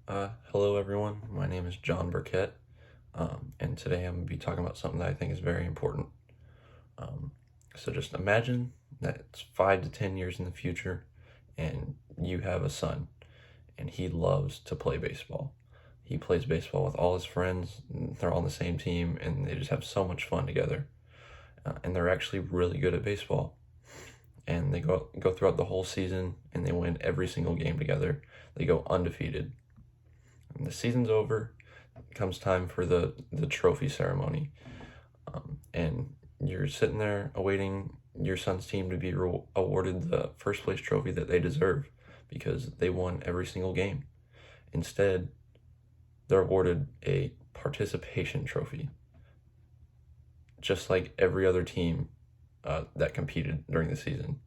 Hello everyone, my name is John Burkett, and today I'm going to be talking about something that I think is very important. So just imagine that it's 5 to 10 years in the future, and you have a son, and he loves to play baseball. He plays baseball with all his friends, and they're all on the same team, and they just have so much fun together. And they're actually really good at baseball. And they go throughout the whole season, and they win every single game together. They go undefeated. And the season's over, comes time for the trophy ceremony, and you're sitting there awaiting your son's team to be awarded the first place trophy that they deserve because they won every single game. Instead, they're awarded a participation trophy, just like every other team that competed during the season.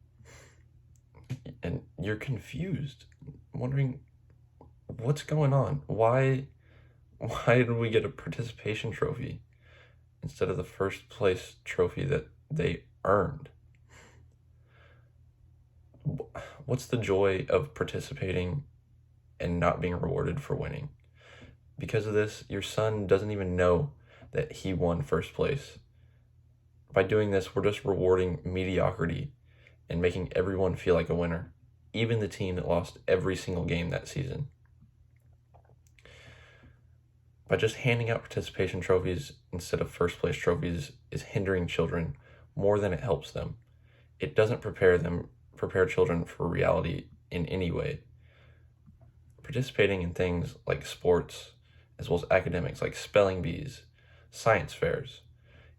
And you're confused, wondering what's going on. Why did we get a participation trophy instead of the first place trophy that they earned? What's the joy of participating and not being rewarded for winning? Because of this, your son doesn't even know that he won first place. By doing this, we're just rewarding mediocrity and making everyone feel like a winner, even the team that lost every single game that season. By just handing out participation trophies instead of first place trophies is hindering children more than it helps them. It doesn't prepare children for reality in any way. Participating in things like sports, as well as academics like spelling bees, science fairs,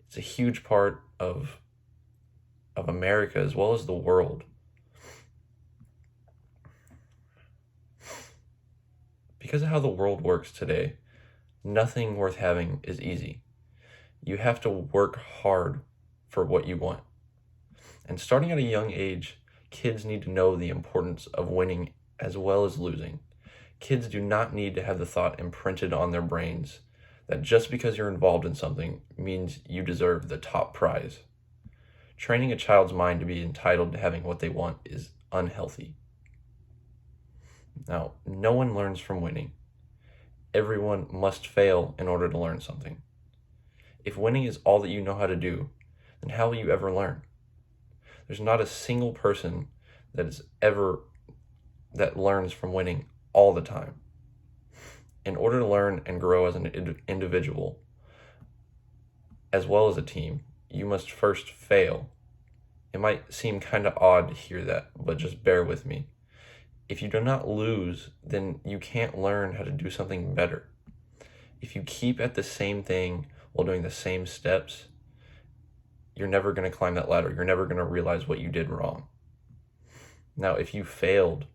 it's a huge part of America as well as the world. Because of how the world works today, nothing worth having is easy. You have to work hard for what you want. And starting at a young age, kids need to know the importance of winning as well as losing. Kids do not need to have the thought imprinted on their brains that just because you're involved in something means you deserve the top prize. Training a child's mind to be entitled to having what they want is unhealthy. Now, no one learns from winning. Everyone must fail in order to learn something. If winning is all that you know how to do, then how will you ever learn? There's not a single person that learns from winning all the time. In order to learn and grow as an individual, as well as a team, you must first fail. It might seem kind of odd to hear that, but just bear with me. If you do not lose, then you can't learn how to do something better. If you keep at the same thing while doing the same steps, you're never going to climb that ladder. You're never going to realize what you did wrong. Now, if you failed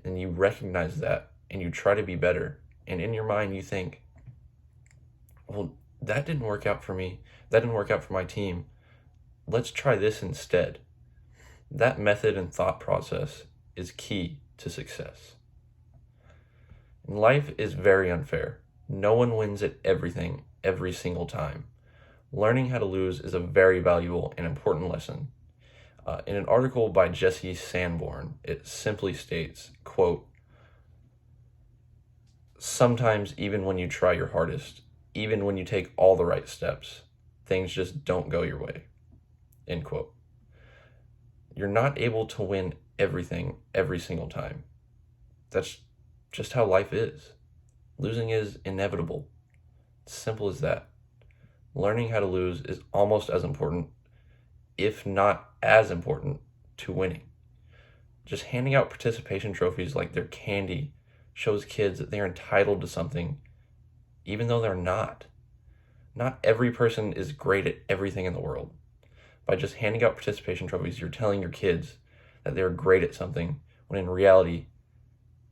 and you recognize that and you try to be better, and in your mind you think, well, that didn't work out for me. That didn't work out for my team. Let's try this instead. That method and thought process is key to success. And life is very unfair. No one wins at everything every single time. Learning how to lose is a very valuable and important lesson. In an article by Jesse Sanborn, it simply states, quote, "Sometimes even when you try your hardest, even when you take all the right steps, things just don't go your way." End quote. You're not able to win everything every single time. That's just how life is. Losing is inevitable. It's simple as that. Learning how to lose is almost as important, if not as important, to winning. Just handing out participation trophies like they're candy shows kids that they're entitled to something, even though they're not. Not every person is great at everything in the world. By just handing out participation trophies, you're telling your kids that they're great at something, when in reality,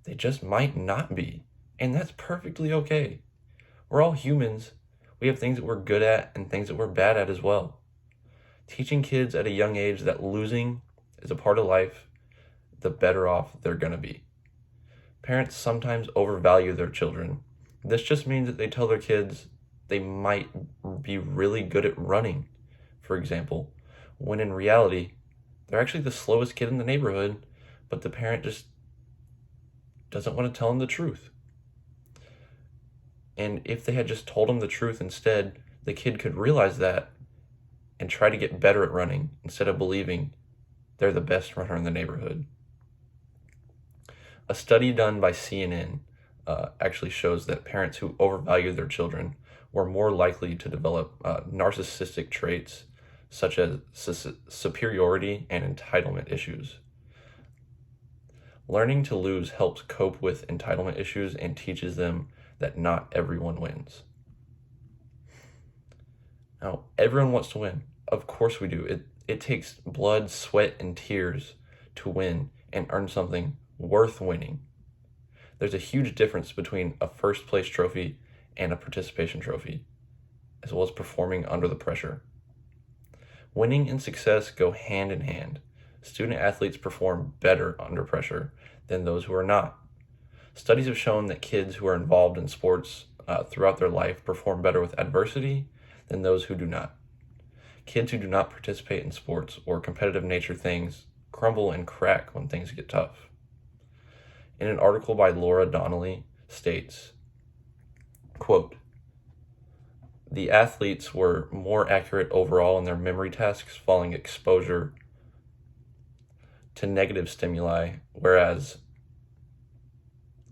they just might not be. And that's perfectly okay. We're all humans. We have things that we're good at and things that we're bad at as well. Teaching kids at a young age that losing is a part of life, the better off they're going to be. Parents sometimes overvalue their children. This just means that they tell their kids they might be really good at running, for example, when in reality, they're actually the slowest kid in the neighborhood, but the parent just doesn't want to tell them the truth. And if they had just told him the truth instead, the kid could realize that and try to get better at running instead of believing they're the best runner in the neighborhood. A study done by CNN actually shows that parents who overvalue their children were more likely to develop narcissistic traits such as superiority and entitlement issues. Learning to lose helps cope with entitlement issues and teaches them that not everyone wins. Now, everyone wants to win. Of course we do. It takes blood, sweat, and tears to win and earn something worth winning. There's a huge difference between a first place trophy and a participation trophy, as well as performing under the pressure. Winning and success go hand in hand. Student athletes perform better under pressure than those who are not. Studies have shown that kids who are involved in sports throughout their life perform better with adversity than those who do not. Kids who do not participate in sports or competitive nature things crumble and crack when things get tough. In an article by Laura Donnelly states, quote, "The athletes were more accurate overall in their memory tasks following exposure to negative stimuli, whereas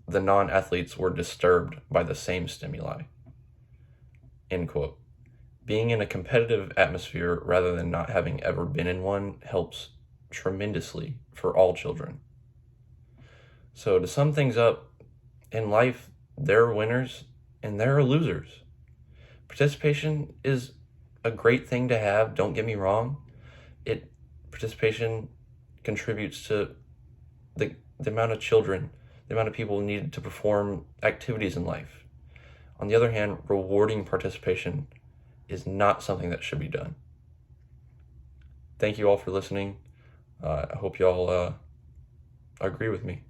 the non-athletes were disturbed by the same stimuli." End quote. Being in a competitive atmosphere rather than not having ever been in one helps tremendously for all children. So to sum things up, in life, there are winners and there are losers. Participation is a great thing to have, don't get me wrong. Participation contributes to the amount of children, the amount of people needed to perform activities in life. On the other hand, rewarding participation is not something that should be done. Thank you all for listening. I hope you all agree with me.